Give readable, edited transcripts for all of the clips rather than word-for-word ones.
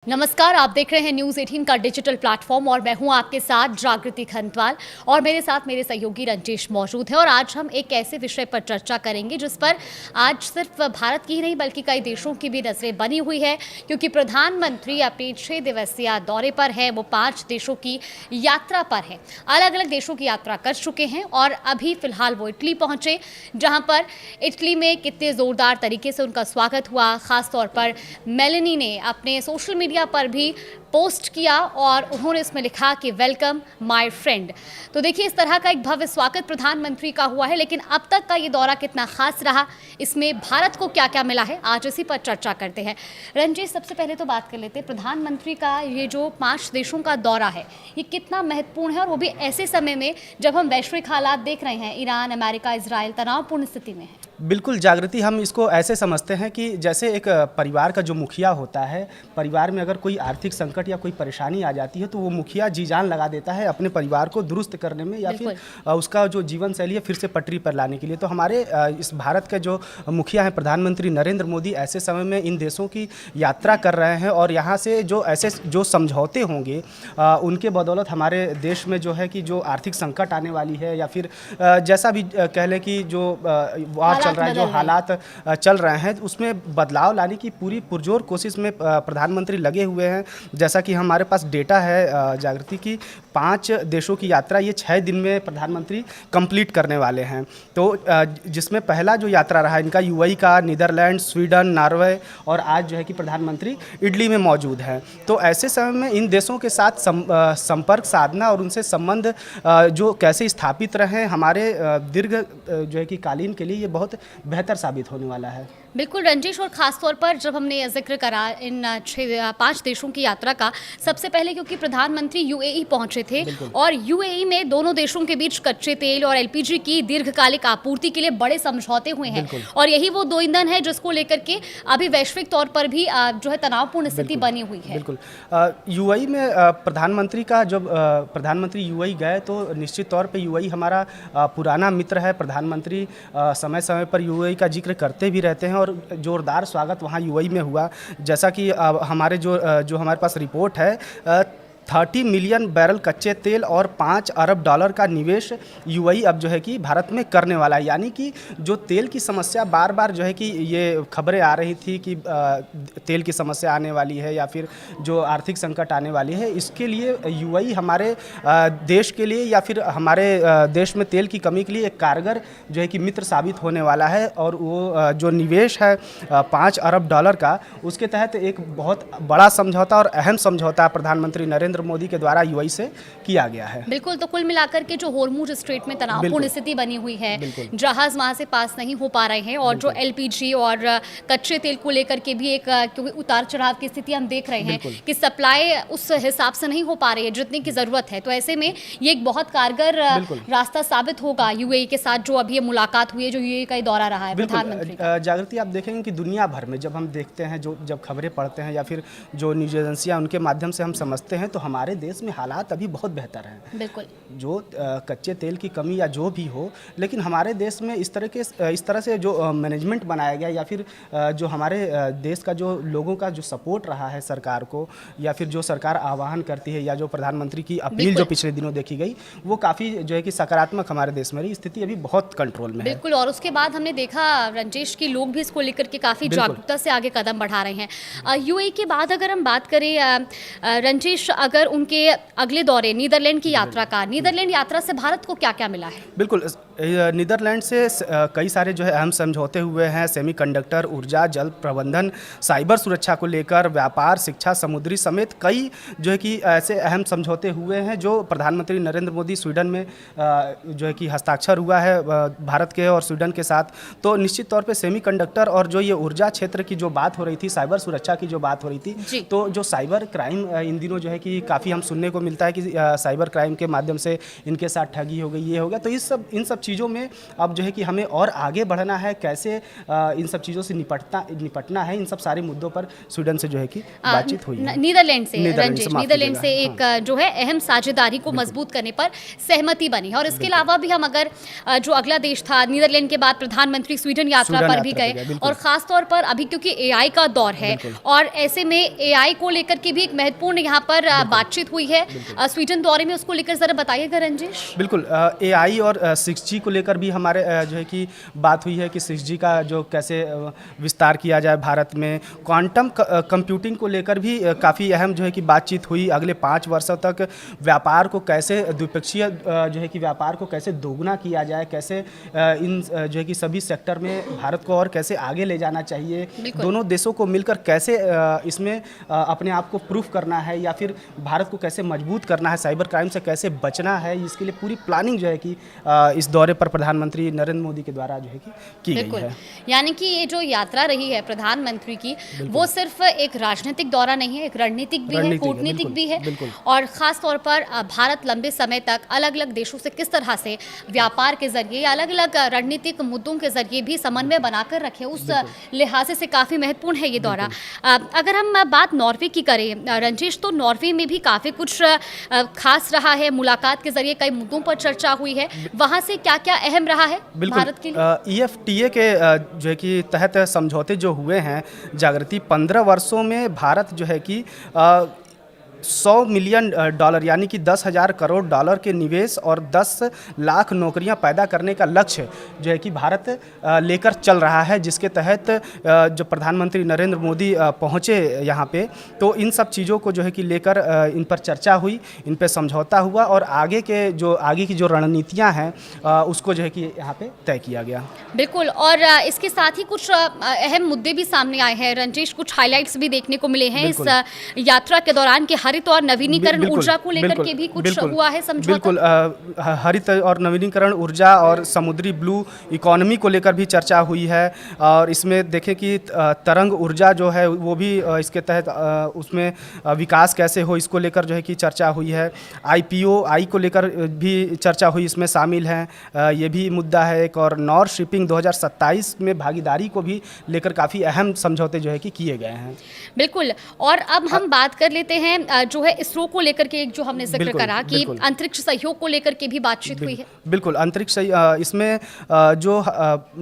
नमस्कार, आप देख रहे हैं न्यूज़ 18 का डिजिटल प्लेटफॉर्म और मैं हूं आपके साथ जागृति खंतवाल और मेरे साथ मेरे सहयोगी रंजेश मौजूद है। और आज हम एक ऐसे विषय पर चर्चा करेंगे जिस पर आज सिर्फ भारत की ही नहीं बल्कि कई देशों की भी नजरें बनी हुई है, क्योंकि प्रधानमंत्री अपने 6 दिवसीय दौरे पर है। वो 5 देशों की यात्रा पर है, अलग अलग देशों की यात्रा कर चुके हैं और अभी फिलहाल वो इटली पहुंचे, जहां पर इटली में कितने जोरदार तरीके से उनका स्वागत हुआ। खासतौर पर मेलेनी ने अपने सोशल मीडिया पर भी पोस्ट किया और उन्होंने इसमें लिखा कि वेलकम माय फ्रेंड। तो देखिए, इस तरह का एक भव्य स्वागत प्रधानमंत्री का हुआ है, लेकिन अब तक का ये दौरा कितना खास रहा, इसमें भारत को क्या क्या मिला है, आज इसी पर चर्चा करते हैं। रंजीत, सबसे पहले तो बात कर लेते हैं, प्रधानमंत्री का ये जो 5 देशों का दौरा है ये कितना महत्वपूर्ण है, और वो भी ऐसे समय में जब हम वैश्विक हालात देख रहे हैं, ईरान, अमेरिका, इजराइल तनावपूर्ण स्थिति में है। बिल्कुल जागृति, हम इसको ऐसे समझते हैं कि जैसे एक परिवार का जो मुखिया होता है, परिवार में अगर कोई आर्थिक संकट या कोई परेशानी आ जाती है तो वो मुखिया जी जान लगा देता है अपने परिवार को दुरुस्त करने में या फिर उसका जो जीवन शैली है फिर से पटरी पर लाने के लिए। तो हमारे इस भारत के जो मुखिया हैं प्रधानमंत्री नरेंद्र मोदी, ऐसे समय में इन देशों की यात्रा कर रहे हैं और यहाँ से जो ऐसे जो समझौते होंगे उनके बदौलत हमारे देश में जो है कि जो आर्थिक संकट आने वाली है या फिर जैसा भी कह लें कि जो वार चल रहा है, जो हालात चल रहे हैं, उसमें बदलाव लाने की पूरी पुरजोर कोशिश में प्रधानमंत्री लगे हुए हैं। जैसा कि हमारे पास डेटा है जागृति की, 5 देशों की यात्रा ये 6 दिन में प्रधानमंत्री कंप्लीट करने वाले हैं। तो जिसमें पहला जो यात्रा रहा इनका यूएई का, नीदरलैंड, स्वीडन, नॉर्वे और आज जो है कि प्रधानमंत्री इटली में मौजूद हैं। तो ऐसे समय में इन देशों के साथ संपर्क साधना और उनसे संबंध जो कैसे स्थापित रहे हमारे दीर्घ जो है कि कालीन के लिए ये बहुत बेहतर साबित होने वाला है। बिल्कुल रंजीश, और खासतौर पर जब हमने जिक्र करा इन 5 देशों की यात्रा का, सबसे पहले क्योंकि प्रधानमंत्री यूएई पहुंचे थे और यूएई में दोनों देशों के बीच कच्चे तेल और एलपीजी की दीर्घकालिक आपूर्ति के लिए बड़े समझौते हुए हैं, और यही वो दो ईंधन है जिसको लेकर के अभी वैश्विक तौर पर भी जो है तनावपूर्ण स्थिति बनी हुई है। बिल्कुल यूएई में प्रधानमंत्री का जब प्रधानमंत्री यूएई गए तो निश्चित तौर पर यूएई हमारा पुराना मित्र है। प्रधानमंत्री समय समय पर यूएई का जिक्र करते भी रहते हैं और जोरदार स्वागत वहाँ यूएई में हुआ। जैसा कि हमारे जो हमारे पास रिपोर्ट है, 30 मिलियन बैरल कच्चे तेल और $5 अरब का निवेश यूएई अब जो है कि भारत में करने वाला है। यानी कि जो तेल की समस्या बार बार जो है कि ये खबरें आ रही थी कि तेल की समस्या आने वाली है या फिर जो आर्थिक संकट आने वाली है, इसके लिए यूएई हमारे देश के लिए या फिर हमारे देश में तेल की कमी के लिए एक कारगर जो है कि मित्र साबित होने वाला है। और वो जो निवेश है $5 अरब का, उसके तहत एक बहुत बड़ा समझौता और अहम समझौता प्रधानमंत्री नरेंद्र मोदी के द्वारा यूएई से किया गया है। बिल्कुल, तो कुल मिलाकर के जो होर्मुज स्ट्रेट में तनावपूर्ण स्थिति बनी हुई है, जहाज वहां से पास नहीं हो पा रहे हैं, और जो एलपीजी और कच्चे तेल को लेकर के भी एक क्योंकि उतार चढ़ाव की स्थिति हम देख रहे हैं कि सप्लाई उस हिसाब से नहीं हो पा रही है जितनी की जरूरत है। तो ऐसे में ये एक बहुत कारगर रास्ता साबित होगा यूएई के साथ, जो अभी मुलाकात हुई है, जो यूएई का दौरा रहा है प्रधानमंत्री। जागृति, आप देखेंगे कि दुनिया भर में जब हम देखते हैं, जो जब खबरें पढ़ते हैं या फिर जो न्यूज एजेंसियां उनके माध्यम से हम समझते हैं, तो हमारे देश में हालात अभी बहुत बेहतर हैं। बिल्कुल, जो कच्चे तेल की कमी या जो भी हो, लेकिन हमारे देश में इस तरह से जो मैनेजमेंट बनाया गया या फिर जो हमारे देश का जो लोगों का जो सपोर्ट रहा है सरकार को, या फिर जो सरकार आह्वान करती है या जो प्रधानमंत्री की अपील जो पिछले दिनों देखी गई, वो काफ़ी जो है कि सकारात्मक हमारे देश में रही। स्थिति अभी बहुत कंट्रोल में है। बिल्कुल, और उसके बाद हमने देखा रंजेश की लोग भी इसको लेकर के काफ़ी जागरूकता से आगे कदम बढ़ा रहे हैं। यूएई के बाद अगर हम बात करें रंजेश, अगर उनके अगले दौरे नीदरलैंड की यात्रा का, नीदरलैंड यात्रा से भारत को क्या क्या मिला है? बिल्कुल, नीदरलैंड से कई सारे जो है अहम समझौते हुए हैं। सेमीकंडक्टर, ऊर्जा, जल प्रबंधन, साइबर सुरक्षा को लेकर, व्यापार, शिक्षा, समुद्री समेत कई जो है कि ऐसे अहम समझौते हुए हैं जो प्रधानमंत्री नरेंद्र मोदी स्वीडन में जो है कि हस्ताक्षर हुआ है भारत के और स्वीडन के साथ। तो निश्चित तौर पे सेमीकंडक्टर और जो ये ऊर्जा क्षेत्र की जो बात हो रही थी, साइबर सुरक्षा की जो बात हो रही थी, तो जो साइबर क्राइम इन दिनों जो है कि काफ़ी हम सुनने को मिलता है कि साइबर क्राइम के माध्यम से इनके साथ ठगी हो गई, ये हो गया। तो इन सब चीज़ों में अब जो है कि हमें और आगे बढ़ना है, कैसे इन सब चीज़ों से निपटना है, इन सब सारे मुद्दों पर स्वीडन से जो है कि बातचीत हुई है। नीदरलैंड से नीदरलैंड रंजीश, माफ़ नीदरलैंड से कीजिएगा, एक जो है अहम साझेदारी को मजबूत करने पर सहमति बनी है। और इसके अलावा भी हम अगर जो अगला देश था नीदरलैंड के बाद प्रधानमंत्री स्वीडन यात्रा पर भी गए, और खास तौर पर अभी क्योंकि एआई का दौर है और ऐसे में एआई को लेकर के भी एक महत्वपूर्ण यहाँ पर बातचीत हुई है स्वीडन दौरे में, उसको लेकर जरा बताइएगा रंजीश। बिल्कुल, एआई और 6G को लेकर भी हमारे जो है कि बात हुई है कि 6G का जो कैसे विस्तार किया जाए भारत में। क्वांटम कंप्यूटिंग को लेकर भी काफ़ी अहम जो है कि बातचीत हुई। अगले 5 वर्षों तक व्यापार को कैसे द्विपक्षीय जो है कि व्यापार को कैसे दोगुना किया जाए, कैसे इन जो है कि सभी सेक्टर में भारत को और कैसे आगे ले जाना चाहिए, दोनों देशों को मिलकर कैसे इसमें अपने आप को प्रूफ करना है या फिर भारत को कैसे मजबूत करना है, साइबर क्राइम से कैसे बचना है, इसके लिए पूरी प्लानिंग जो है कि इस दौरे पर प्रधानमंत्री नरेंद्र मोदी के द्वारा जो है कि की गई है। यानी कि ये जो यात्रा रही है प्रधानमंत्री की, वो सिर्फ एक राजनीतिक दौरा नहीं है, एक रणनीतिक भी है, कूटनीतिक भी है, और ख़ास तौर पर भारत लंबे समय तक अलग अलग देशों से किस तरह से व्यापार के जरिए या अलग अलग रणनीतिक मुद्दों के जरिए भी समन्वय बनाकर रखे, उस लिहाज से काफ़ी महत्वपूर्ण है ये दौरा। अगर हम बात नॉर्वे की करें रंजीश, तो नॉर्वे में भी काफ़ी कुछ खास रहा है, मुलाकात के जरिए कई मुद्दों पर चर्चा हुई है। वहाँ से क्या क्या अहम रहा है भारत के लिए? EFTA के जो है कि तहत समझौते जो हुए हैं जागृति, 15 वर्षों में भारत जो है कि $100 मिलियन यानी कि 10,000 करोड़ डॉलर के निवेश और 10 लाख नौकरियां पैदा करने का लक्ष्य जो है कि भारत लेकर चल रहा है, जिसके तहत जो प्रधानमंत्री नरेंद्र मोदी पहुंचे यहाँ पे, तो इन सब चीज़ों को जो है कि लेकर इन पर चर्चा हुई, इन पर समझौता हुआ और आगे की जो रणनीतियाँ हैं उसको जो है कि यहाँ पे तय किया गया। बिल्कुल, और इसके साथ ही कुछ अहम मुद्दे भी सामने आए हैं रंजीश, कुछ हाईलाइट्स भी देखने को मिले हैं इस यात्रा के दौरान कि हरित और नवीनीकरण ऊर्जा को लेकर के भी कुछ हुआ है समझौता। बिल्कुल, हरित और नवीनीकरण ऊर्जा और समुद्री ब्लू इकोनॉमी को लेकर भी चर्चा हुई है। और इसमें देखें कि तरंग ऊर्जा जो है वो भी इसके तहत उसमें विकास कैसे हो, इसको लेकर जो है कि चर्चा हुई है। IPO को लेकर भी चर्चा हुई, इसमें शामिल हैं, ये भी मुद्दा है एक। और नॉर्थ शिपिंग 2027 में भागीदारी को भी लेकर काफ़ी अहम समझौते जो है कि किए गए हैं। बिल्कुल, और अब हम बात कर लेते हैं जो है इसरो को लेकर के, एक जो हमने जिक्र करा कि अंतरिक्ष सहयोग को लेकर के भी बातचीत हुई है। बिल्कुल, अंतरिक्ष इसमें जो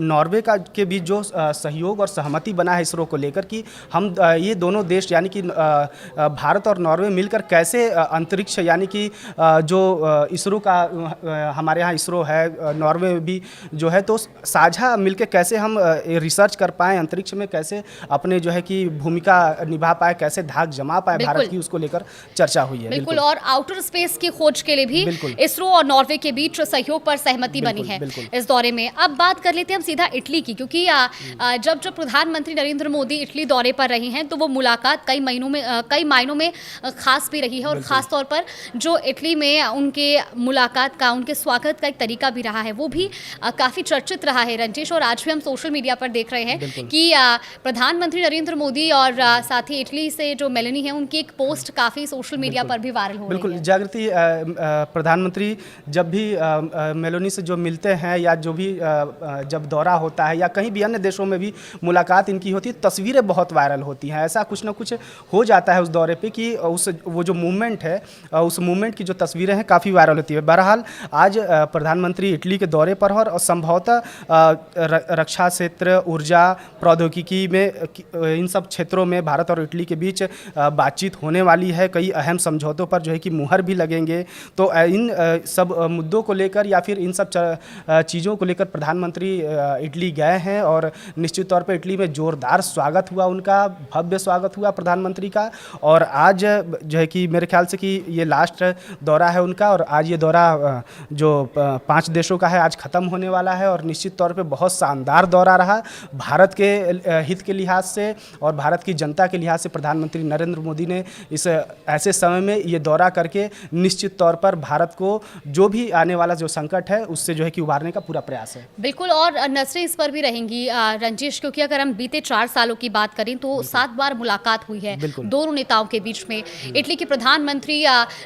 नॉर्वे के बीच जो सहयोग और सहमति बना है इसरो को लेकर कि हम ये दोनों देश यानी कि भारत और नॉर्वे मिलकर कैसे अंतरिक्ष यानी कि जो इसरो का हमारे यहाँ इसरो है, नॉर्वे में भी जो है, तो साझा मिलकर कैसे हम रिसर्च कर पाएँ, अंतरिक्ष में कैसे अपने जो है कि भूमिका निभा पाए, कैसे धाक जमा पाए भारत की, उसको लेकर चर्चा हुई है। बिल्कुल, और आउटर स्पेस की खोज के लिए भी इसरो और नॉर्वे के बीच सहयोग पर सहमति बनी है इस दौरे में। अब बात कर लेते हैं हम सीधा इटली की, क्योंकि जब प्रधानमंत्री नरेंद्र मोदी इटली दौरे पर रहे हैं तो वो मुलाकात कई मायनों में खास भी रही है, और ख़ास तौर पर जो इटली में उनके मुलाकात का, उनके स्वागत का एक तरीका भी रहा है, वो भी काफ़ी चर्चित रहा है रंजीश। और आज भी हम सोशल मीडिया पर देख रहे हैं कि प्रधानमंत्री नरेंद्र मोदी और साथ ही इटली से जो मेलेनी है, उनकी एक पोस्ट काफ़ी सोशल मीडिया पर भी वायरल हो रही है। बिल्कुल, जागृति, प्रधानमंत्री जब भी मेलोनी से जो मिलते हैं या जो भी जब दौरा होता है या कहीं भी अन्य देशों में भी मुलाकात इनकी होती है, तस्वीरें बहुत वायरल होती हैं। ऐसा कुछ ना कुछ हो जाता है उस दौरे पे कि वो जो मूवमेंट है, उस मूवमेंट की जो तस्वीरें हैं काफ़ी वायरल होती है। बहरहाल आज प्रधानमंत्री इटली के दौरे पर और संभवतः रक्षा क्षेत्र, ऊर्जा, प्रौद्योगिकी में इन सब क्षेत्रों में भारत और इटली के बीच बातचीत होने वाली है। कई अहम समझौतों पर जो है कि मुहर भी लगेंगे। तो इन सब मुद्दों को लेकर या फिर इन सब चीज़ों को लेकर प्रधानमंत्री इटली गए हैं और निश्चित तौर पर इटली में ज़ोरदार स्वागत हुआ, उनका भव्य स्वागत हुआ प्रधानमंत्री का। और आज जो है कि मेरे ख्याल से कि ये लास्ट दौरा है उनका, और आज ये दौरा जो 5 देशों का है आज ख़त्म होने वाला है। और निश्चित तौर पे बहुत शानदार दौरा रहा भारत के हित के लिहाज से और भारत की जनता के लिहाज से। प्रधानमंत्री नरेंद्र मोदी ने इस ऐसे समय में ये दौरा करके निश्चित तौर पर भारत को जो भी आने वाला जो संकट है उससे जो है कि उबारने का पूरा प्रयास है। बिल्कुल, और नजरें इस पर भी रहेंगी रंजीश, क्योंकि अगर हम बीते 4 सालों की बात करें तो 7 बार मुलाकात हुई है दोनों नेताओं के बीच में। इटली के प्रधानमंत्री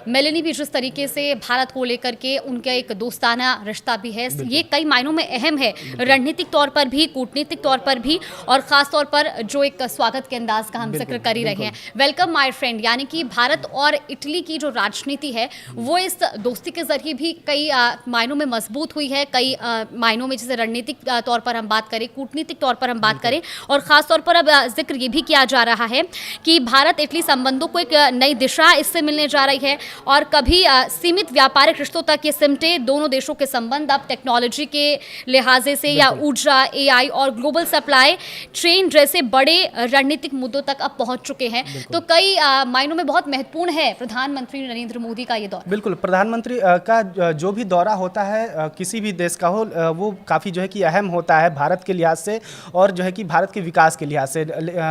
मेलेनी भी जिस तरीके से भारत को लेकर के उनका एक दोस्ताना रिश्ता भी है, ये कई मायनों में अहम है, रणनीतिक तौर पर भी, कूटनीतिक तौर पर भी, और खास तौर पर जो एक स्वागत के अंदाज का हम जिक्र कर ही रहे हैं, वेलकम माय फ्रेंड, यानी कि भारत और इटली की जो राजनीति है वो इस दोस्ती के जरिए भी कई मायनों में मजबूत हुई है, कई मायनों में, जैसे रणनीतिक तौर पर हम बात करें, कूटनीतिक तौर पर हम बात करें, और खास तौर पर अब जिक्र ये भी किया जा रहा है कि भारत इटली संबंधों को एक नई दिशा इससे मिलने जा रही है, और कभी सीमित व्यापारिक रिश्तों तक ये सिमटे दोनों देशों के संबंध अब टेक्नोलॉजी के लिहाजे से या ऊर्जा, एआई और ग्लोबल सप्लाई चेन जैसे बड़े रणनीतिक मुद्दों तक अब पहुंच चुके हैं। तो कई मायनों में बहुत महत्वपूर्ण है प्रधानमंत्री नरेंद्र मोदी का ये दौरा। बिल्कुल, प्रधानमंत्री का जो भी दौरा होता है किसी भी देश का हो, वो काफ़ी जो है कि अहम होता है भारत के लिहाज से और जो है कि भारत के विकास के लिहाज से।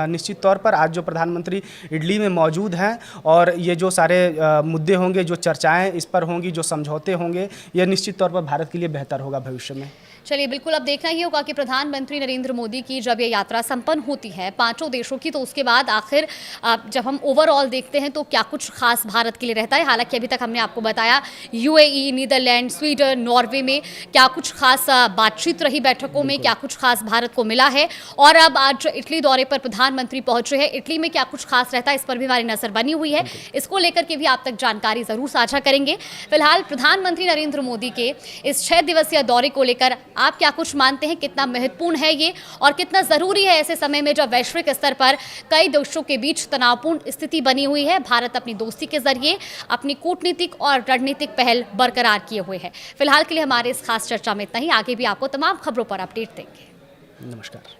निश्चित तौर पर आज जो प्रधानमंत्री इटली में मौजूद हैं और ये जो सारे मुद्दे होंगे, जो चर्चाएं इस पर होंगी, जो समझौते होंगे, ये निश्चित तौर पर भारत के लिए बेहतर होगा भविष्य में। चलिए, बिल्कुल अब देखना ही होगा कि प्रधानमंत्री नरेंद्र मोदी की जब ये यात्रा संपन्न होती है 5 देशों की, तो उसके बाद आखिर जब हम ओवरऑल देखते हैं तो क्या कुछ खास भारत के लिए रहता है। हालांकि अभी तक हमने आपको बताया यूएई, नीदरलैंड, स्वीडन, नॉर्वे में क्या कुछ खास बातचीत रही बैठकों में, क्या कुछ खास भारत को मिला है, और अब आज इटली दौरे पर प्रधानमंत्री पहुंचे हैं, इटली में क्या कुछ खास रहता है इस पर भी हमारी नजर बनी हुई है। इसको लेकर के भी आप तक जानकारी जरूर साझा करेंगे। फिलहाल प्रधानमंत्री नरेंद्र मोदी के इस 6 दिवसीय दौरे को लेकर आप क्या कुछ मानते हैं, कितना महत्वपूर्ण है ये, और कितना जरूरी है ऐसे समय में जब वैश्विक स्तर पर कई देशों के बीच तनावपूर्ण स्थिति बनी हुई है। भारत अपनी दोस्ती के जरिए अपनी कूटनीतिक और रणनीतिक पहल बरकरार किए हुए है। फिलहाल के लिए हमारे इस खास चर्चा में इतना ही। आगे भी आपको तमाम खबरों पर अपडेट देंगे। नमस्कार।